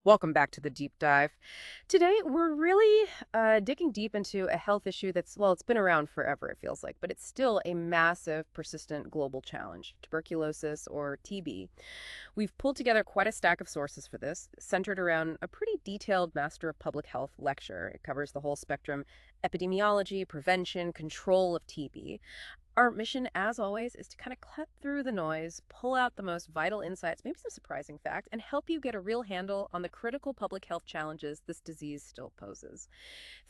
Welcome back to the deep dive. Today, we're really digging deep into a health issue that's, well, it's been around forever, it feels like, but it's still a massive, persistent global challenge, tuberculosis or TB. We've pulled together quite a stack of sources for this, centered around a pretty detailed Master of Public Health lecture. It covers the whole spectrum: epidemiology, prevention, control of TB. Our mission, as always, is to kind of cut through the noise, pull out the most vital insights, maybe some surprising facts, and help you get a real handle on the critical public health challenges this disease still poses.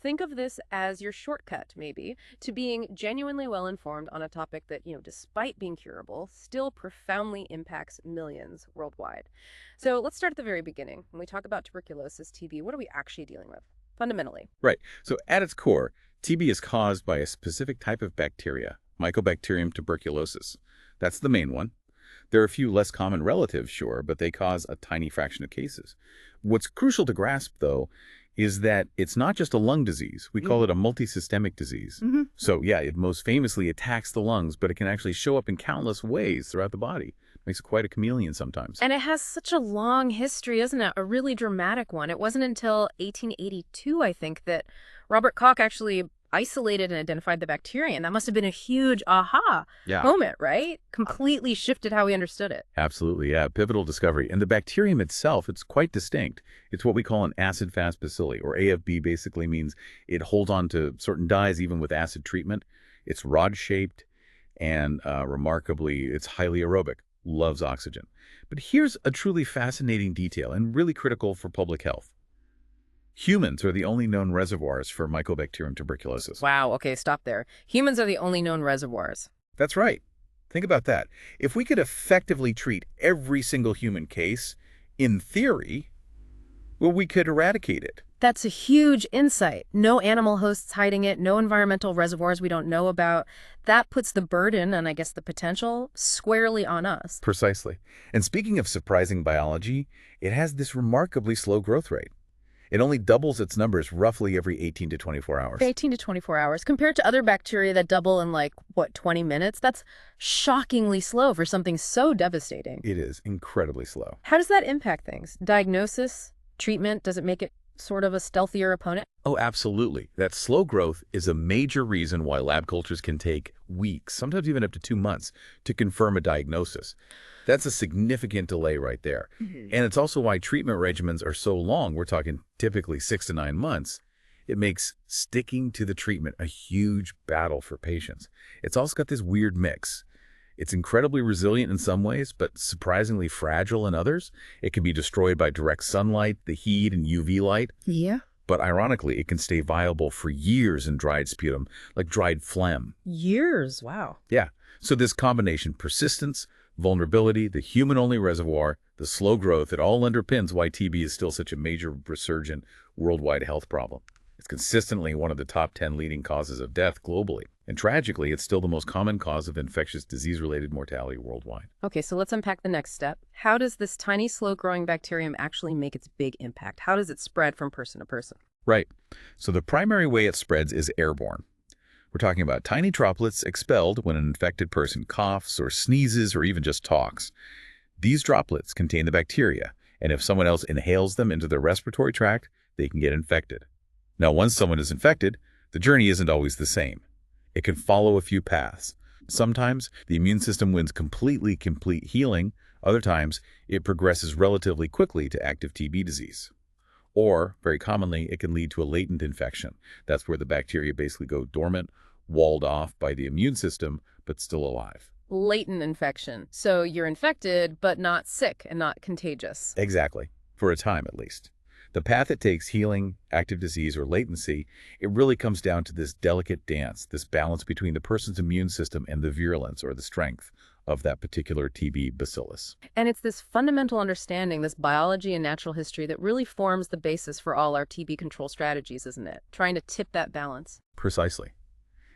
Think of this as your shortcut, maybe, to being genuinely well informed on a topic that, despite being curable, still profoundly impacts millions worldwide. So let's start at the very beginning. When we talk about tuberculosis, TB, what are we actually dealing with, fundamentally? Right. So at its core, TB is caused by a specific type of bacteria, Mycobacterium tuberculosis. That's the main one. There are a few less common relatives, sure, but they cause a tiny fraction of cases. What's crucial to grasp, though, is that it's not just a lung disease. We call it a multisystemic disease. So, yeah, it most famously attacks the lungs, but it can actually show up in countless ways throughout the body. Makes it quite a chameleon sometimes. And it has such a long history, isn't it? A really dramatic one. It wasn't until 1882, I think, that Robert Koch actually isolated and identified the bacteria. And that must have been a huge aha Yeah. moment, right? Completely shifted how we understood it. Absolutely, yeah. Pivotal discovery. And the bacterium itself, it's quite distinct. It's what we call an acid-fast bacilli, or AFB basically means it holds on to certain dyes even with acid treatment. It's rod-shaped and remarkably, it's highly aerobic, loves oxygen. But here's a truly fascinating detail and really critical for public health. Humans are the only known reservoirs for Mycobacterium tuberculosis. Wow, okay, stop there. Humans are the only known reservoirs. That's right. Think about that. If we could effectively treat every single human case, in theory, well, we could eradicate it. That's a huge insight. No animal hosts hiding it, no environmental reservoirs we don't know about. That puts the burden, and I guess the potential, squarely on us. Precisely. And speaking of surprising biology, it has this remarkably slow growth rate. It only doubles its numbers roughly every 18 to 24 hours. 18 to 24 hours. Compared to other bacteria that double in 20 minutes? That's shockingly slow for something so devastating. It is incredibly slow. How does that impact things? Diagnosis? Treatment? Does it make it sort of a stealthier opponent? Oh, absolutely. That slow growth is a major reason why lab cultures can take weeks, sometimes even up to 2 months, to confirm a diagnosis. That's a significant delay right there. And it's also why treatment regimens are so long. We're talking typically 6 to 9 months. It makes sticking to the treatment a huge battle for patients. It's also got this weird mix. It's incredibly resilient in some ways, but surprisingly fragile in others. It can be destroyed by direct sunlight, the heat, and UV light. Yeah. But ironically, it can stay viable for years in dried sputum, like dried phlegm. Years? Wow. Yeah. So this combination, persistence, vulnerability, the human-only reservoir, the slow growth, it all underpins why TB is still such a major resurgent worldwide health problem. It's consistently one of the top 10 leading causes of death globally. And tragically, it's still the most common cause of infectious disease-related mortality worldwide. Okay, so let's unpack the next step. How does this tiny, slow-growing bacterium actually make its big impact? How does it spread from person to person? Right. So the primary way it spreads is airborne. We're talking about tiny droplets expelled when an infected person coughs or sneezes or even just talks. These droplets contain the bacteria, and if someone else inhales them into their respiratory tract, they can get infected. Now, once someone is infected, the journey isn't always the same. It can follow a few paths. Sometimes the immune system wins complete healing. Other times, it progresses relatively quickly to active TB disease. Or, very commonly, it can lead to a latent infection. That's where the bacteria basically go dormant, walled off by the immune system, but still alive. Latent infection. So you're infected, but not sick and not contagious. Exactly. For a time, at least. The path it takes, healing, active disease, or latency, it really comes down to this delicate dance, this balance between the person's immune system and the virulence or the strength of that particular TB bacillus. And it's this fundamental understanding, this biology and natural history, that really forms the basis for all our TB control strategies, isn't it? Trying to tip that balance. Precisely.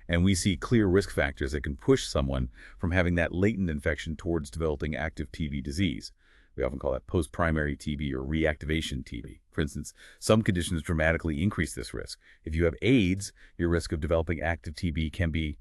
And we see clear risk factors that can push someone from having that latent infection towards developing active TB disease. We often call that post-primary TB or reactivation TB. For instance, some conditions dramatically increase this risk. If you have AIDS, your risk of developing active TB can be,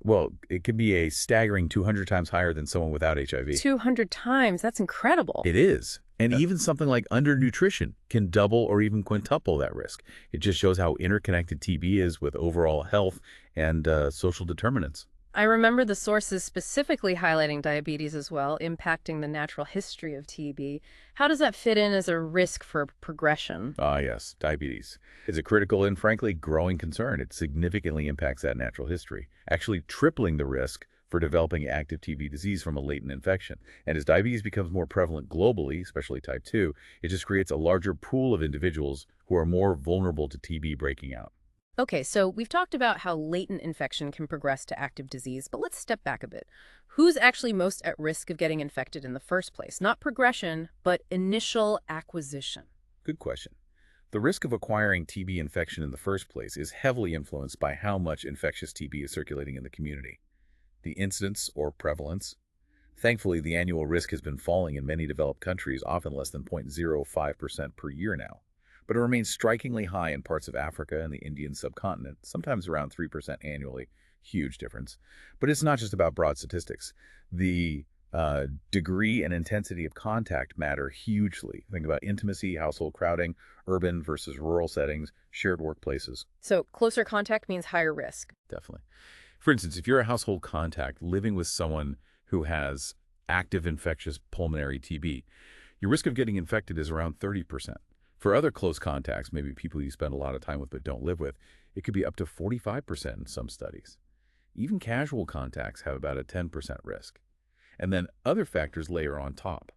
well, it can be a staggering 200 times higher than someone without HIV. 200 times? That's incredible. It is. And Uh, even something like undernutrition can double or even quintuple that risk. It just shows how interconnected TB is with overall health and social determinants. I remember the sources specifically highlighting diabetes as well, impacting the natural history of TB. How does that fit in as a risk for progression? Ah, yes, diabetes is a critical and frankly growing concern. It significantly impacts that natural history, actually tripling the risk for developing active TB disease from a latent infection. And as diabetes becomes more prevalent globally, especially type 2, it just creates a larger pool of individuals who are more vulnerable to TB breaking out. Okay, so we've talked about how latent infection can progress to active disease, but let's step back a bit. Who's actually most at risk of getting infected in the first place? Not progression, but initial acquisition. Good question. The risk of acquiring TB infection in the first place is heavily influenced by how much infectious TB is circulating in the community. The incidence or prevalence. Thankfully, the annual risk has been falling in many developed countries, often less than 0.05% per year now. But it remains strikingly high in parts of Africa and the Indian subcontinent, sometimes around 3% annually. Huge difference. But it's not just about broad statistics. The degree and intensity of contact matter hugely. Think about intimacy, household crowding, urban versus rural settings, shared workplaces. So closer contact means higher risk. Definitely. For instance, if you're a household contact living with someone who has active infectious pulmonary TB, your risk of getting infected is around 30%. For other close contacts, maybe people you spend a lot of time with but don't live with, it could be up to 45% in some studies. Even casual contacts have about a 10% risk. And then other factors layer on top.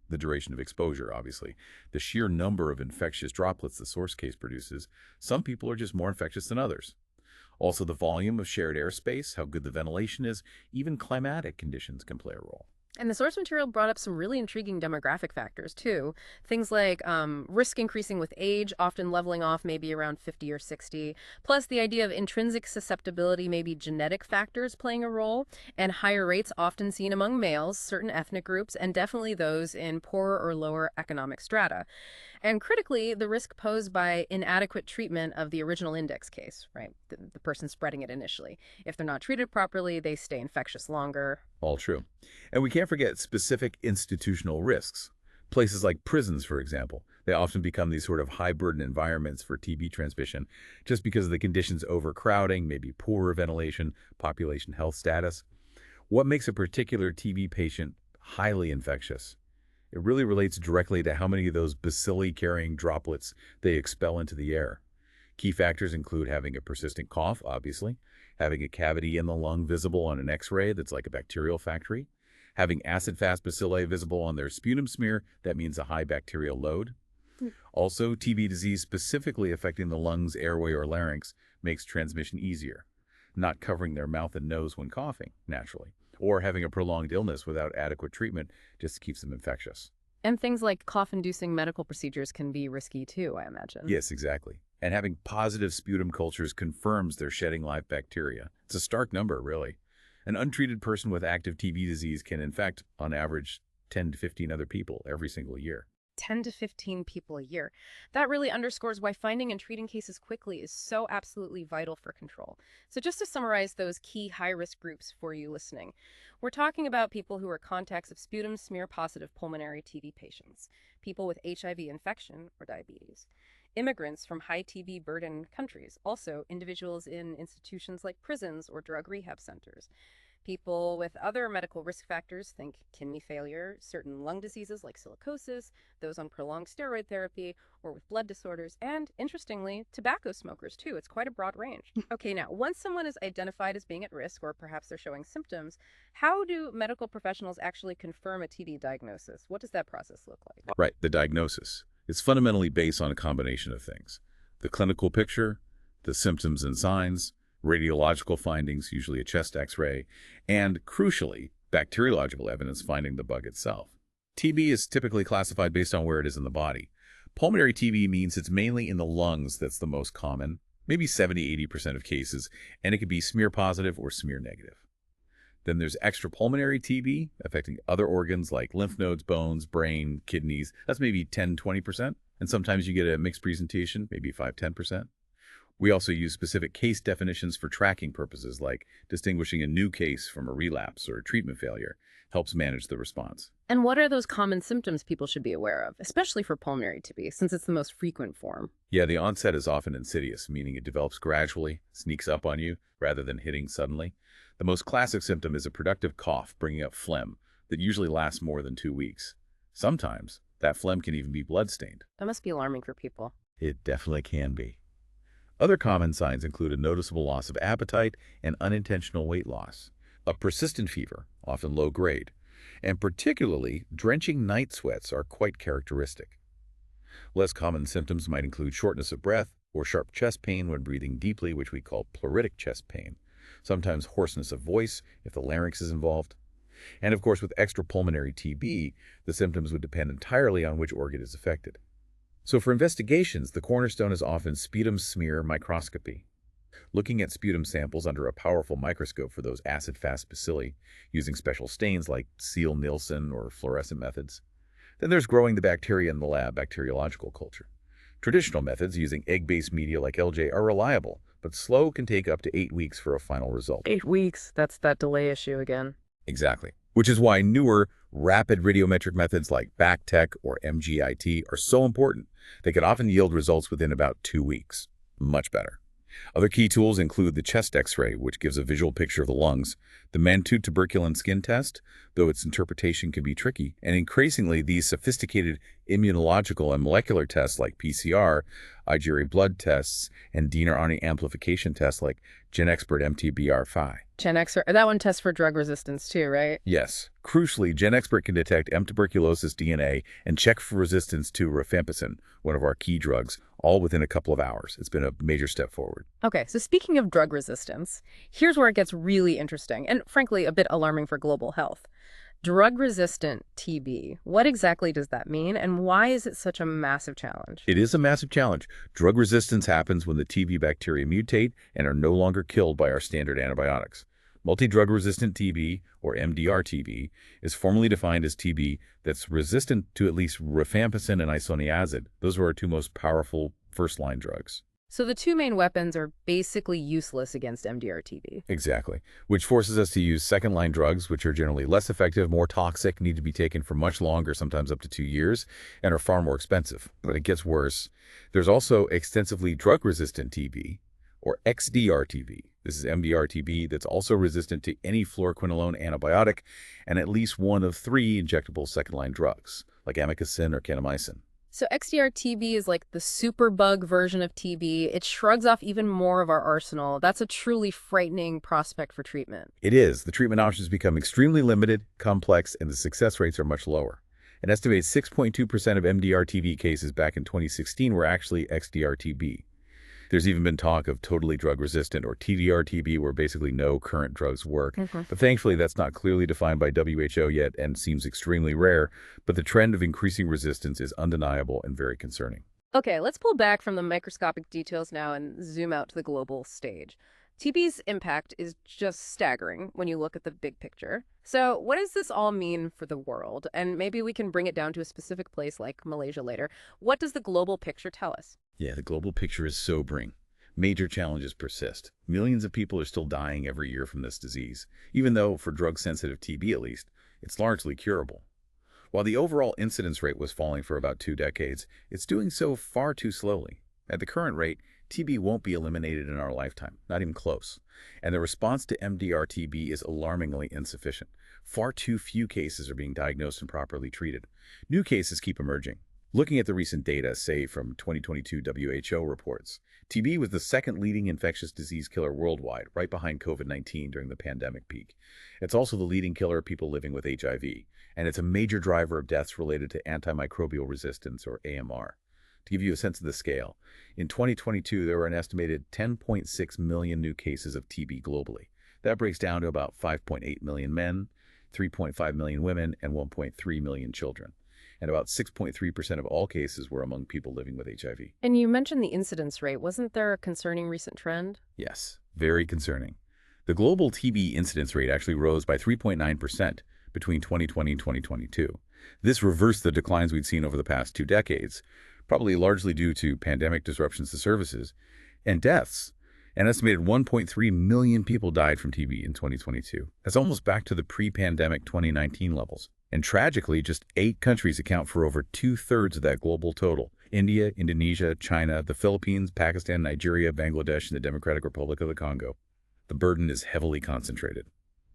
The duration of exposure, obviously, the sheer number of infectious droplets the source case produces. Some people are just more infectious than others. Also, the volume of shared airspace, how good the ventilation is, even climatic conditions can play a role. And the source material brought up some really intriguing demographic factors, too. Things like risk increasing with age, often leveling off maybe around 50 or 60, plus the idea of intrinsic susceptibility, maybe genetic factors playing a role, and higher rates often seen among males, certain ethnic groups, and definitely those in poorer or lower economic strata. And critically, the risk posed by inadequate treatment of the original index case, right? The person spreading it initially. If they're not treated properly, they stay infectious longer. All true. And we can't forget specific institutional risks. Places like prisons, for example, they often become these sort of high-burden environments for TB transmission just because of the conditions overcrowding, maybe poorer ventilation, population health status. What makes a particular TB patient highly infectious? It really relates directly to how many of those bacilli-carrying droplets they expel into the air. Key factors include having a persistent cough, obviously, having a cavity in the lung visible on an X-ray that's like a bacterial factory, having acid-fast bacilli visible on their sputum smear, that means a high bacterial load. Also, TB disease specifically affecting the lungs, airway, or larynx makes transmission easier, not covering their mouth and nose when coughing, naturally, or having a prolonged illness without adequate treatment just keeps them infectious. And things like cough-inducing medical procedures can be risky too, I imagine. Yes, exactly. And having positive sputum cultures confirms they're shedding live bacteria. It's a stark number, really. An untreated person with active TB disease can infect, on average, 10 to 15 other people every single year. 10 to 15 people a year. That really underscores why finding and treating cases quickly is so absolutely vital for control. So just to summarize those key high-risk groups for you listening, we're talking about people who are contacts of sputum smear positive pulmonary TB patients, people with HIV infection or diabetes, immigrants from high TB burden countries, also individuals in institutions like prisons or drug rehab centers, people with other medical risk factors, think kidney failure, certain lung diseases like silicosis, those on prolonged steroid therapy, or with blood disorders, and, interestingly, tobacco smokers, too. It's quite a broad range. Okay, now, once someone is identified as being at risk, or perhaps they're showing symptoms, how do medical professionals actually confirm a TB diagnosis? What does that process look like? Right, the diagnosis. It's fundamentally based on a combination of things. The clinical picture, the symptoms and signs, radiological findings, usually a chest X-ray, and, crucially, bacteriological evidence finding the bug itself. TB is typically classified based on where it is in the body. Pulmonary TB means it's mainly in the lungs that's the most common, maybe 70–80% of cases, and it could be smear positive or smear negative. Then there's extrapulmonary TB, affecting other organs like lymph nodes, bones, brain, kidneys. That's maybe 10–20%, and sometimes you get a mixed presentation, maybe 5–10%. We also use specific case definitions for tracking purposes, like distinguishing a new case from a relapse or a treatment failure helps manage the response. And what are those common symptoms people should be aware of, especially for pulmonary TB, since it's the most frequent form? Yeah, the onset is often insidious, meaning it develops gradually, sneaks up on you, rather than hitting suddenly. The most classic symptom is a productive cough bringing up phlegm that usually lasts more than 2 weeks. Sometimes, that phlegm can even be blood-stained. That must be alarming for people. It definitely can be. Other common signs include a noticeable loss of appetite and unintentional weight loss, a persistent fever, often low grade, and particularly drenching night sweats are quite characteristic. Less common symptoms might include shortness of breath or sharp chest pain when breathing deeply, which we call pleuritic chest pain, sometimes hoarseness of voice if the larynx is involved. And of course, with extrapulmonary TB, the symptoms would depend entirely on which organ is affected. So for investigations, the cornerstone is often sputum smear microscopy, looking at sputum samples under a powerful microscope for those acid-fast bacilli, using special stains like Seal-Nielsen or fluorescent methods. Then there's growing the bacteria in the lab, bacteriological culture. Traditional methods using egg-based media like LJ are reliable, but slow can take up to 8 weeks for a final result. 8 weeks, that's that delay issue again. Exactly. Which is why newer, rapid radiometric methods like BACTEC or MGIT are so important. They can often yield results within about 2 weeks. Much better. Other key tools include the chest X-ray, which gives a visual picture of the lungs, the Mantoux tuberculin skin test, though its interpretation can be tricky, and increasingly these sophisticated immunological and molecular tests like PCR, IgA blood tests, and DNA amplification tests like GenExpert MTBR5. GenExpert, that one tests for drug resistance too, right? Yes. Crucially, GenExpert can detect M. tuberculosis DNA and check for resistance to rifampicin, one of our key drugs, all within a couple of hours. It's been a major step forward. Okay, so speaking of drug resistance, here's where it gets really interesting and frankly a bit alarming for global health. Drug-resistant TB. What exactly does that mean, and why is it such a massive challenge? It is a massive challenge. Drug resistance happens when the TB bacteria mutate and are no longer killed by our standard antibiotics. Multi-drug resistant TB, or MDR-TB, is formally defined as TB that's resistant to at least rifampicin and isoniazid. Those are our two most powerful first-line drugs. So the two main weapons are basically useless against MDR-TB. Exactly, which forces us to use second-line drugs, which are generally less effective, more toxic, need to be taken for much longer, sometimes up to 2 years, and are far more expensive. But it gets worse. There's also extensively drug-resistant TB, or XDR-TB. This is MDR-TB that's also resistant to any fluoroquinolone antibiotic and at least one of 3 injectable second-line drugs, like amikacin or kanamycin. So XDR-TB is like the superbug version of TB. It shrugs off even more of our arsenal. That's a truly frightening prospect for treatment. It is. The treatment options become extremely limited, complex, and the success rates are much lower. An estimated 6.2% of MDR-TB cases back in 2016 were actually XDR-TB. There's even been talk of totally drug-resistant, or TDR-TB, where basically no current drugs work. But thankfully, that's not clearly defined by WHO yet and seems extremely rare. But the trend of increasing resistance is undeniable and very concerning. Okay, let's pull back from the microscopic details now and zoom out to the global stage. TB's impact is just staggering when you look at the big picture. So what does this all mean for the world? And maybe we can bring it down to a specific place like Malaysia later. What does the global picture tell us? Yeah, the global picture is sobering. Major challenges persist. Millions of people are still dying every year from this disease, even though, for drug-sensitive TB at least, it's largely curable. While the overall incidence rate was falling for about 2 decades, it's doing so far too slowly. At the current rate, TB won't be eliminated in our lifetime, not even close. And the response to MDR-TB is alarmingly insufficient. Far too few cases are being diagnosed and properly treated. New cases keep emerging. Looking at the recent data, say from 2022 WHO reports, TB was the second leading infectious disease killer worldwide, right behind COVID-19 during the pandemic peak. It's also the leading killer of people living with HIV, and it's a major driver of deaths related to antimicrobial resistance, or AMR. To give you a sense of the scale, in 2022, there were an estimated 10.6 million new cases of TB globally. That breaks down to about 5.8 million men, 3.5 million women, and 1.3 million children. And about 6.3% of all cases were among people living with HIV. And you mentioned the incidence rate. Wasn't there a concerning recent trend? Yes, very concerning. The global TB incidence rate actually rose by 3.9% between 2020 and 2022. This reversed the declines we'd seen over the past 2 decades, probably largely due to pandemic disruptions to services. And deaths. An estimated 1.3 million people died from TB in 2022. That's almost back to the pre-pandemic 2019 levels. And tragically, just 8 countries account for over 2/3 of that global total. India, Indonesia, China, the Philippines, Pakistan, Nigeria, Bangladesh, and the Democratic Republic of the Congo. The burden is heavily concentrated.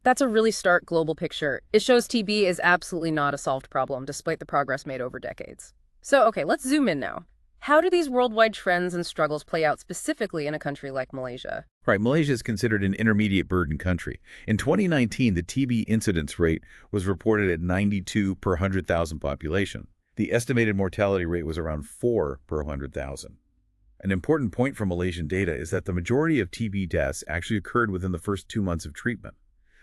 That's a really stark global picture. It shows TB is absolutely not a solved problem, despite the progress made over decades. So, okay, let's zoom in now. How do these worldwide trends and struggles play out specifically in a country like Malaysia? Right, Malaysia is considered an intermediate burden country. In 2019, the TB incidence rate was reported at 92 per 100,000 population. The estimated mortality rate was around 4 per 100,000. An important point from Malaysian data is that the majority of TB deaths actually occurred within the first 2 months of treatment.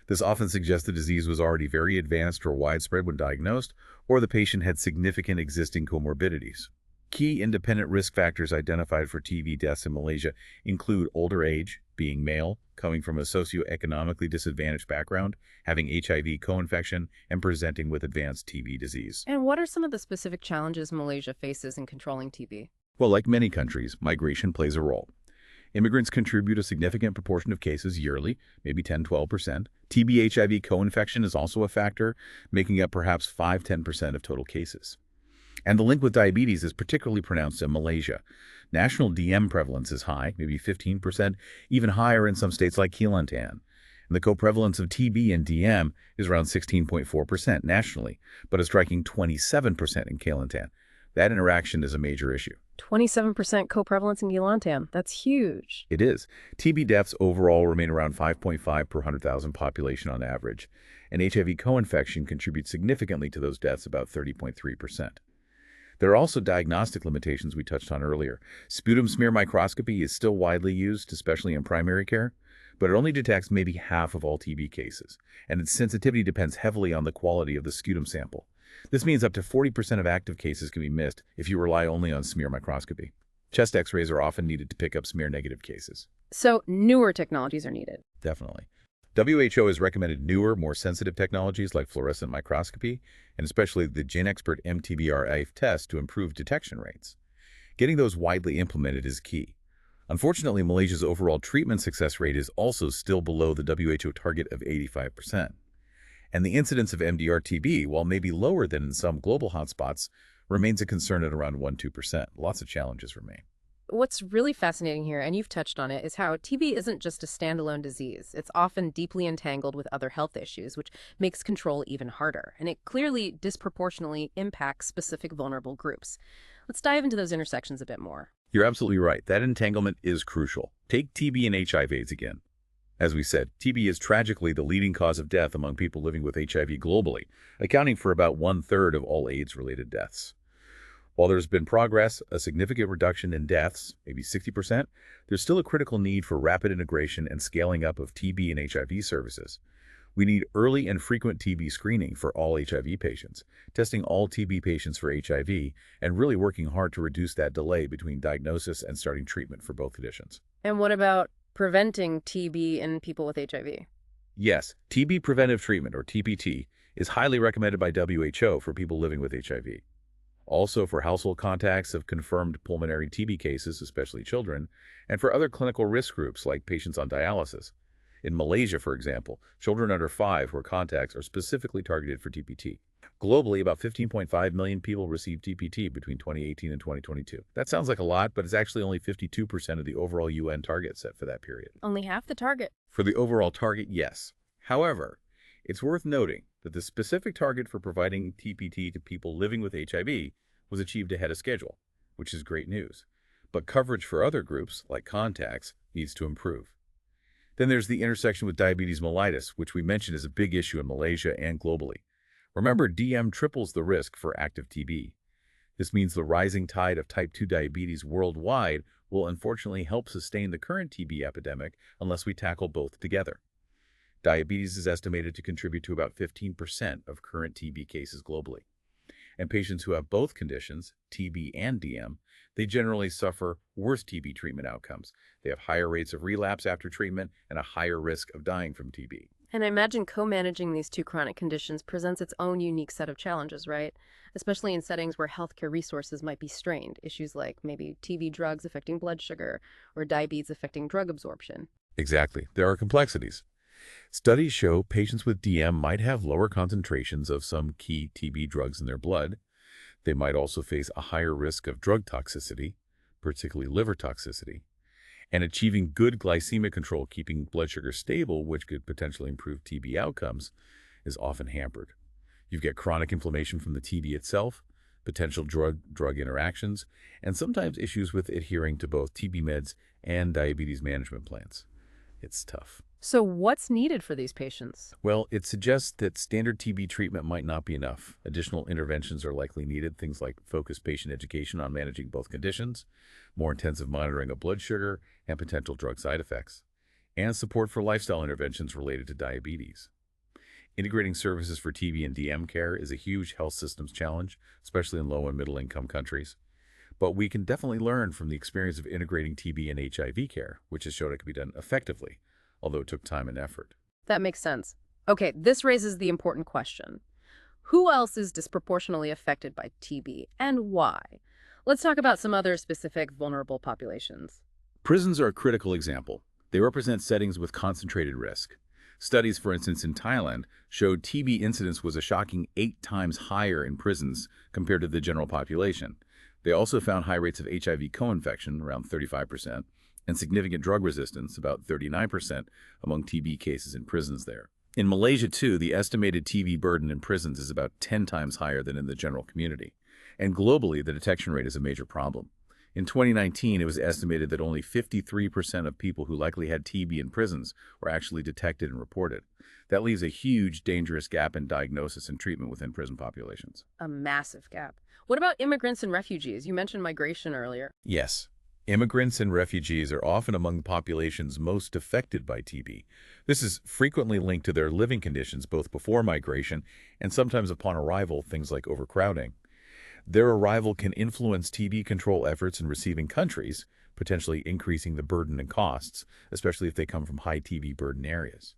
This often suggests the disease was already very advanced or widespread when diagnosed, or the patient had significant existing comorbidities. Key independent risk factors identified for TB deaths in Malaysia include older age, being male, coming from a socioeconomically disadvantaged background, having HIV co-infection, and presenting with advanced TB disease. And what are some of the specific challenges Malaysia faces in controlling TB? Well, like many countries, migration plays a role. Immigrants contribute a significant proportion of cases yearly, maybe 10–12%. TB-HIV co-infection is also a factor, making up perhaps 5–10% of total cases. And the link with diabetes is particularly pronounced in Malaysia. National DM prevalence is high, maybe 15%, even higher in some states like Kelantan. And the co-prevalence of TB and DM is around 16.4% nationally, but a striking 27% in Kelantan. That interaction is a major issue. 27% co-prevalence in Kelantan. That's huge. It is. TB deaths overall remain around 5.5 per 100,000 population on average, and HIV co-infection contributes significantly to those deaths, about 30.3%. There are also diagnostic limitations we touched on earlier. Sputum smear microscopy is still widely used, especially in primary care, but it only detects maybe half of all TB cases, and its sensitivity depends heavily on the quality of the sputum sample. This means up to 40% of active cases can be missed if you rely only on smear microscopy. Chest x-rays are often needed to pick up smear-negative cases. So newer technologies are needed. Definitely. WHO has recommended newer, more sensitive technologies like fluorescent microscopy, and especially the GenExpert MTBR-AIF test to improve detection rates. Getting those widely implemented is key. Unfortunately, Malaysia's overall treatment success rate is also still below the WHO target of 85%. And the incidence of MDR-TB, while maybe lower than in some global hotspots, remains a concern at around 1–2%. Lots of challenges remain. What's really fascinating here, and you've touched on it, is how TB isn't just a standalone disease. It's often deeply entangled with other health issues, which makes control even harder. And it clearly disproportionately impacts specific vulnerable groups. Let's dive into those intersections a bit more. You're absolutely right. That entanglement is crucial. Take TB and HIV/AIDS again. As we said, TB is tragically the leading cause of death among people living with HIV globally, accounting for about 1/3 of all AIDS-related deaths. While there's been progress, a significant reduction in deaths, maybe 60%, there's still a critical need for rapid integration and scaling up of TB and HIV services. We need early and frequent TB screening for all HIV patients, testing all TB patients for HIV, and really working hard to reduce that delay between diagnosis and starting treatment for both conditions. And what about preventing TB in people with HIV? Yes, TB preventive treatment, or TPT, is highly recommended by WHO for people living with HIV. Also for household contacts of confirmed pulmonary TB cases, especially children, and for other clinical risk groups like patients on dialysis. In Malaysia, for example, children under 5 who are contacts are specifically targeted for TPT. Globally, about 15.5 million people received TPT between 2018 and 2022. That sounds like a lot, but it's actually only 52% of the overall UN target set for that period. Only half the target. For the overall target, yes. However, it's worth noting that the specific target for providing TPT to people living with HIV was achieved ahead of schedule, which is great news. But coverage for other groups, like contacts, needs to improve. Then there's the intersection with diabetes mellitus, which we mentioned is a big issue in Malaysia and globally. Remember, DM triples the risk for active TB. This means the rising tide of type 2 diabetes worldwide will unfortunately help sustain the current TB epidemic unless we tackle both together. Diabetes is estimated to contribute to about 15% of current TB cases globally. And patients who have both conditions, TB and DM, they generally suffer worse TB treatment outcomes. They have higher rates of relapse after treatment and a higher risk of dying from TB. And I imagine co-managing these two chronic conditions presents its own unique set of challenges, right? Especially in settings where healthcare resources might be strained, issues like maybe TB drugs affecting blood sugar or diabetes affecting drug absorption. Exactly. There are complexities. Studies show patients with DM might have lower concentrations of some key TB drugs in their blood. They might also face a higher risk of drug toxicity, particularly liver toxicity. And achieving good glycemic control, keeping blood sugar stable, which could potentially improve TB outcomes, is often hampered. You get chronic inflammation from the TB itself, potential drug interactions, and sometimes issues with adhering to both TB meds and diabetes management plans. It's tough. So what's needed for these patients? Well, it suggests that standard TB treatment might not be enough. Additional interventions are likely needed, things like focused patient education on managing both conditions, more intensive monitoring of blood sugar and potential drug side effects, and support for lifestyle interventions related to diabetes. Integrating services for TB and DM care is a huge health systems challenge, especially in low and middle income countries. But we can definitely learn from the experience of integrating TB and HIV care, which has shown it can be done effectively, although it took time and effort. That makes sense. Okay, this raises the important question. Who else is disproportionately affected by TB and why? Let's talk about some other specific vulnerable populations. Prisons are a critical example. They represent settings with concentrated risk. Studies, for instance, in Thailand showed TB incidence was a shocking 8 times higher in prisons compared to the general population. They also found high rates of HIV co-infection, around 35%, and significant drug resistance, about 39%, among TB cases in prisons there. In Malaysia, too, the estimated TB burden in prisons is about 10 times higher than in the general community. And globally, the detection rate is a major problem. In 2019, it was estimated that only 53% of people who likely had TB in prisons were actually detected and reported. That leaves a huge, dangerous gap in diagnosis and treatment within prison populations. A massive gap. What about immigrants and refugees? You mentioned migration earlier. Yes, immigrants and refugees are often among the populations most affected by TB. This is frequently linked to their living conditions both before migration and sometimes upon arrival, things like overcrowding. Their arrival can influence TB control efforts in receiving countries, potentially increasing the burden and costs, especially if they come from high TB burden areas.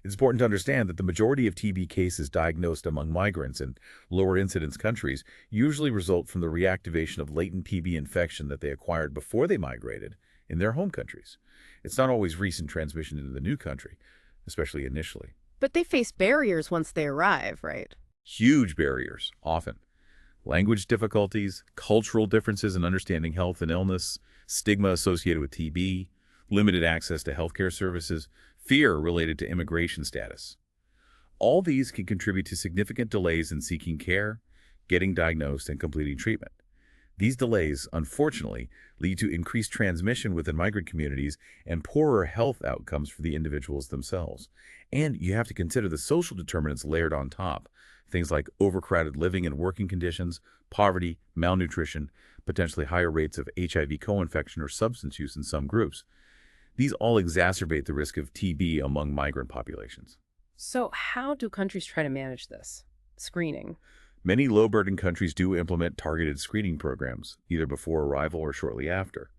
It's important to understand that the majority of TB cases diagnosed among migrants in lower incidence countries usually result from the reactivation of latent TB infection that they acquired before they migrated in their home countries. It's not always recent transmission into the new country, especially initially. But they face barriers once they arrive, right? Huge barriers, often. Language difficulties, cultural differences in understanding health and illness, stigma associated with TB, limited access to healthcare services, fear related to immigration status. All these can contribute to significant delays in seeking care, getting diagnosed, and completing treatment. These delays, unfortunately, lead to increased transmission within migrant communities and poorer health outcomes for the individuals themselves. And you have to consider the social determinants layered on top. Things like overcrowded living and working conditions, poverty, malnutrition, potentially higher rates of HIV co-infection or substance use in some groups. These all exacerbate the risk of TB among migrant populations. So how do countries try to manage this? Screening. Many low-burden countries do implement targeted screening programs, either before arrival or shortly after.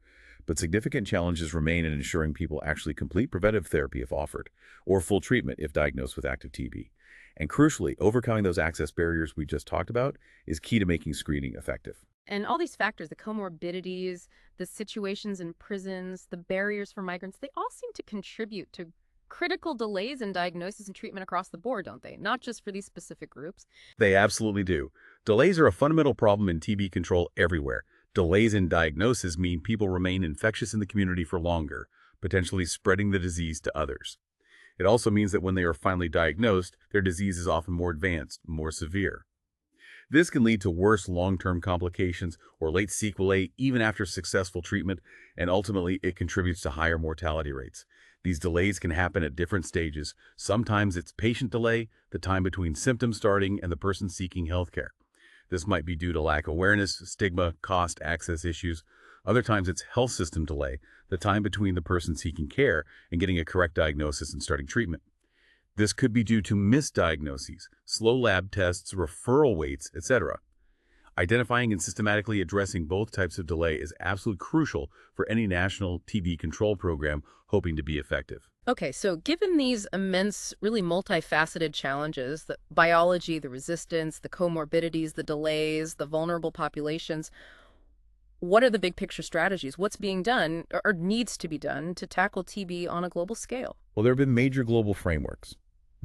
But significant challenges remain in ensuring people actually complete preventive therapy if offered, or full treatment if diagnosed with active TB. And crucially, overcoming those access barriers we just talked about is key to making screening effective. And all these factors, the comorbidities, the situations in prisons, the barriers for migrants, they all seem to contribute to critical delays in diagnosis and treatment across the board, don't they? Not just for these specific groups. They absolutely do. Delays are a fundamental problem in TB control everywhere. Delays in diagnosis mean people remain infectious in the community for longer, potentially spreading the disease to others. It also means that when they are finally diagnosed, their disease is often more advanced, more severe. This can lead to worse long-term complications or late sequelae even after successful treatment, and ultimately it contributes to higher mortality rates. These delays can happen at different stages. Sometimes it's patient delay, the time between symptoms starting and the person seeking healthcare. This might be due to lack of awareness, stigma, cost, access issues. Other times it's health system delay, the time between the person seeking care and getting a correct diagnosis and starting treatment. This could be due to misdiagnoses, slow lab tests, referral waits, etc. Identifying and systematically addressing both types of delay is absolutely crucial for any national TB control program hoping to be effective. Okay, so given these immense, really multifaceted challenges, the biology, the resistance, the comorbidities, the delays, the vulnerable populations, what are the big picture strategies? What's being done or needs to be done to tackle TB on a global scale? Well, there have been major global frameworks.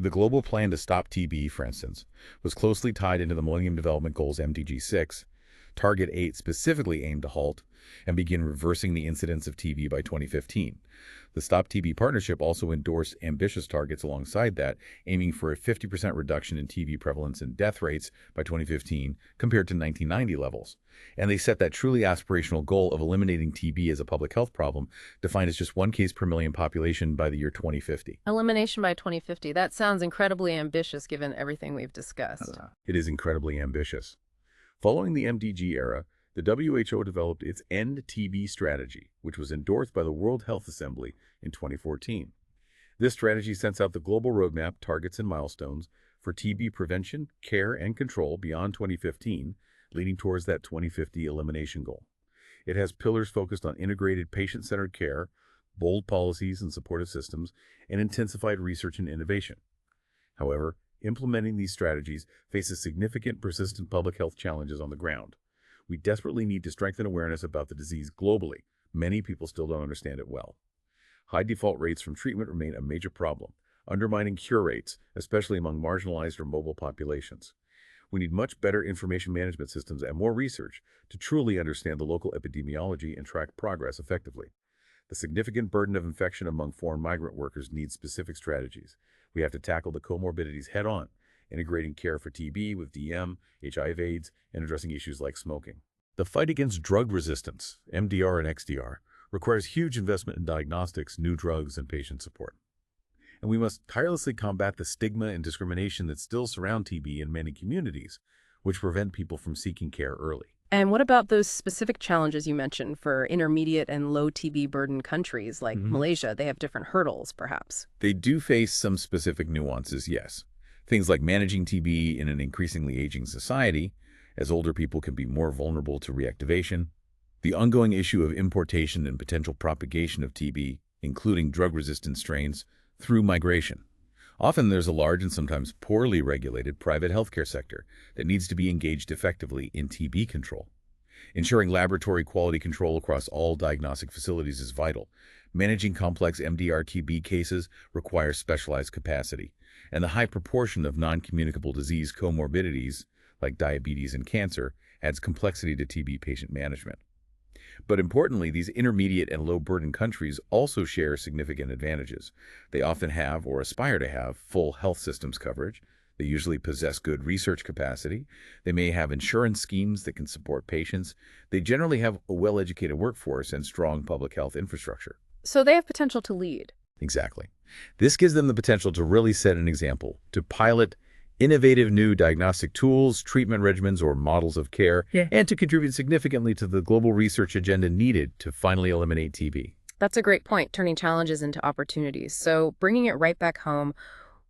The Global Plan to Stop TB, for instance, was closely tied into the Millennium Development Goals MDG 6. Target 8 specifically aimed to halt and begin reversing the incidence of TB by 2015. The Stop TB Partnership also endorsed ambitious targets alongside that, aiming for a 50% reduction in TB prevalence and death rates by 2015 compared to 1990 levels. And they set that truly aspirational goal of eliminating TB as a public health problem, defined as just one case per million population by the year 2050. Elimination by 2050. That sounds incredibly ambitious given everything we've discussed. It is incredibly ambitious. Following the MDG era, the WHO developed its End TB strategy, which was endorsed by the World Health Assembly in 2014. This strategy sets out the global roadmap, targets, and milestones for TB prevention, care, and control beyond 2015, leading towards that 2050 elimination goal. It has pillars focused on integrated patient-centered care, bold policies and supportive systems, and intensified research and innovation. However, implementing these strategies faces significant persistent public health challenges on the ground. We desperately need to strengthen awareness about the disease globally. Many people still don't understand it well. High default rates from treatment remain a major problem, undermining cure rates, especially among marginalized or mobile populations. We need much better information management systems and more research to truly understand the local epidemiology and track progress effectively. The significant burden of infection among foreign migrant workers needs specific strategies. We have to tackle the comorbidities head-on, integrating care for TB with DM, HIV/AIDS, and addressing issues like smoking. The fight against drug resistance, MDR and XDR, requires huge investment in diagnostics, new drugs, and patient support. And we must tirelessly combat the stigma and discrimination that still surround TB in many communities, which prevent people from seeking care early. And what about those specific challenges you mentioned for intermediate and low TB burden countries like Malaysia? They have different hurdles, perhaps. They do face some specific nuances, yes. Things like managing TB in an increasingly aging society, as older people can be more vulnerable to reactivation. The ongoing issue of importation and potential propagation of TB, including drug-resistant strains, through migration. Often there's a large and sometimes poorly regulated private healthcare sector that needs to be engaged effectively in TB control. Ensuring laboratory quality control across all diagnostic facilities is vital. Managing complex MDR-TB cases requires specialized capacity, and the high proportion of non-communicable disease comorbidities, like diabetes and cancer, adds complexity to TB patient management. But importantly, these intermediate and low-burden countries also share significant advantages. They often have, or aspire to have, full health systems coverage. They usually possess good research capacity. They may have insurance schemes that can support patients. They generally have a well-educated workforce and strong public health infrastructure. So they have potential to lead. Exactly. This gives them the potential to really set an example, to pilot innovative new diagnostic tools, treatment regimens, or models of care, and to contribute significantly to the global research agenda needed to finally eliminate TB. That's a great point, turning challenges into opportunities. So bringing it right back home,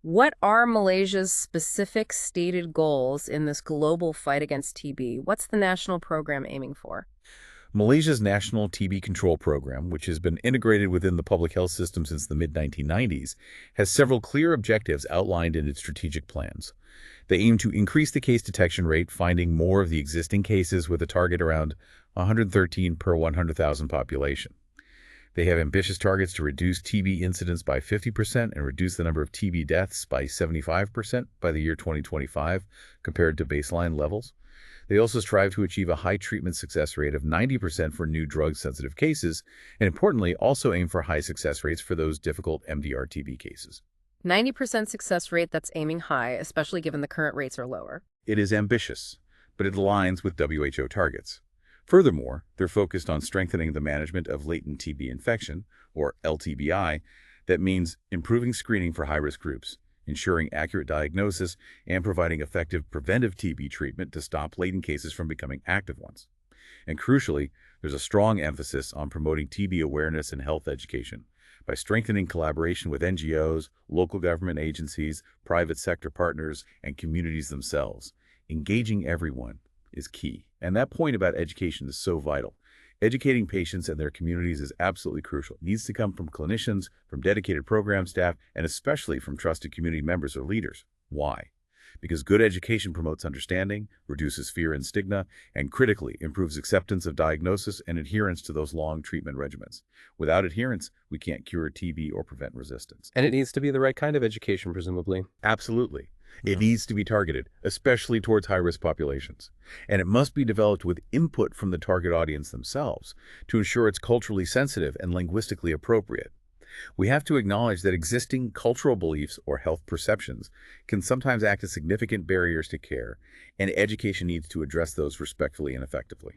what are Malaysia's specific stated goals in this global fight against TB? What's the national program aiming for? Malaysia's National TB Control Program, which has been integrated within the public health system since the mid-1990s, has several clear objectives outlined in its strategic plans. They aim to increase the case detection rate, finding more of the existing cases with a target around 113 per 100,000 population. They have ambitious targets to reduce TB incidence by 50% and reduce the number of TB deaths by 75% by the year 2025 compared to baseline levels. They also strive to achieve a high treatment success rate of 90% for new drug-sensitive cases, and importantly, also aim for high success rates for those difficult MDR-TB cases. 90% success rate, that's aiming high, especially given the current rates are lower. It is ambitious, but it aligns with WHO targets. Furthermore, they're focused on strengthening the management of latent TB infection, or LTBI. That means improving screening for high-risk groups, ensuring accurate diagnosis, and providing effective preventive TB treatment to stop latent cases from becoming active ones. And crucially, there's a strong emphasis on promoting TB awareness and health education by strengthening collaboration with NGOs, local government agencies, private sector partners, and communities themselves, engaging everyone. is key. And that point about education is so vital. Educating patients and their communities is absolutely crucial. It needs to come from clinicians, from dedicated program staff, and especially from trusted community members or leaders. Why? Because good education promotes understanding, reduces fear and stigma, and critically improves acceptance of diagnosis and adherence to those long treatment regimens. Without adherence, we can't cure TB or prevent resistance. And it needs to be the right kind of education, presumably. Absolutely. It Yeah. needs to be targeted, especially towards high-risk populations. And it must be developed with input from the target audience themselves to ensure it's culturally sensitive and linguistically appropriate. We have to acknowledge that existing cultural beliefs or health perceptions can sometimes act as significant barriers to care, and education needs to address those respectfully and effectively.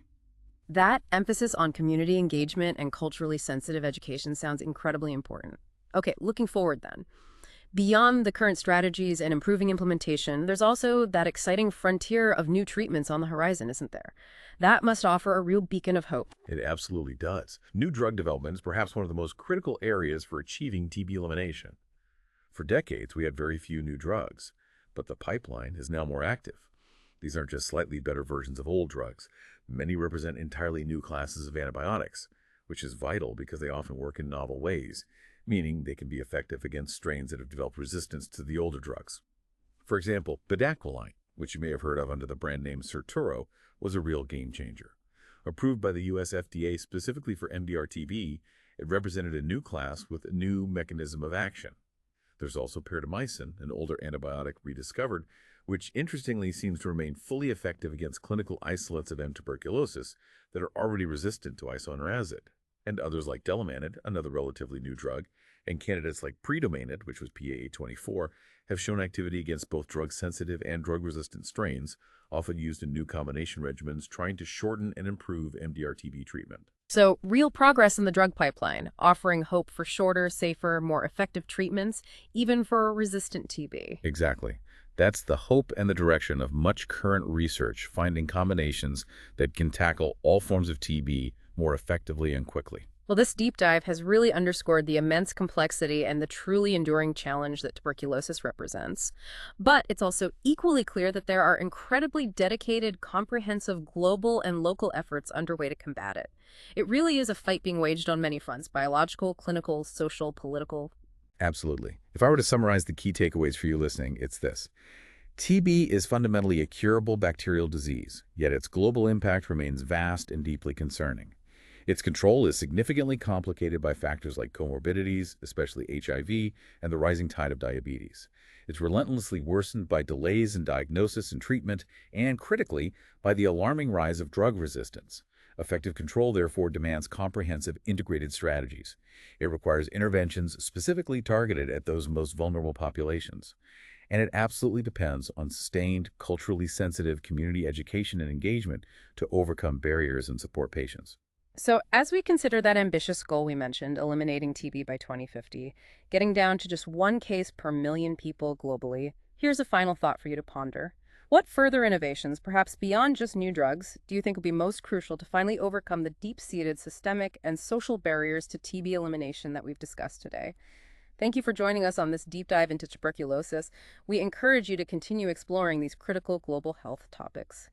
That emphasis on community engagement and culturally sensitive education sounds incredibly important. Okay, looking forward then. Beyond the current strategies and improving implementation, there's also that exciting frontier of new treatments on the horizon, isn't there? That must offer a real beacon of hope. It absolutely does. New drug development is perhaps one of the most critical areas for achieving TB elimination. For decades, we had very few new drugs, but the pipeline is now more active. These aren't just slightly better versions of old drugs. Many represent entirely new classes of antibiotics, which is vital because they often work in novel ways, meaning they can be effective against strains that have developed resistance to the older drugs. For example, bedaquiline, which you may have heard of under the brand name Serturo, was a real game changer. Approved by the US FDA specifically for MDR-TB, it represented a new class with a new mechanism of action. There's also pyridomycin, an older antibiotic rediscovered, which interestingly seems to remain fully effective against clinical isolates of M. tuberculosis that are already resistant to isoniazid. And others like Delamanid, another relatively new drug, and candidates like Predominid, which was PAA24, have shown activity against both drug-sensitive and drug-resistant strains, often used in new combination regimens trying to shorten and improve MDR-TB treatment. So, real progress in the drug pipeline, offering hope for shorter, safer, more effective treatments, even for resistant TB. Exactly. That's the hope and the direction of much current research, finding combinations that can tackle all forms of TB more effectively and quickly. Well, this deep dive has really underscored the immense complexity and the truly enduring challenge that tuberculosis represents. But it's also equally clear that there are incredibly dedicated, comprehensive global and local efforts underway to combat it. It really is a fight being waged on many fronts: biological, clinical, social, political. Absolutely. If I were to summarize the key takeaways for you listening, it's this. TB is fundamentally a curable bacterial disease, yet its global impact remains vast and deeply concerning. Its control is significantly complicated by factors like comorbidities, especially HIV, and the rising tide of diabetes. It's relentlessly worsened by delays in diagnosis and treatment, and critically, by the alarming rise of drug resistance. Effective control, therefore, demands comprehensive, integrated strategies. It requires interventions specifically targeted at those most vulnerable populations. And it absolutely depends on sustained, culturally sensitive community education and engagement to overcome barriers and support patients. So, as we consider that ambitious goal we mentioned, eliminating TB by 2050, getting down to just one case per million people globally, here's a final thought for you to ponder. What further innovations, perhaps beyond just new drugs, do you think will be most crucial to finally overcome the deep-seated systemic and social barriers to TB elimination that we've discussed today? Thank you for joining us on this deep dive into tuberculosis. We encourage you to continue exploring these critical global health topics.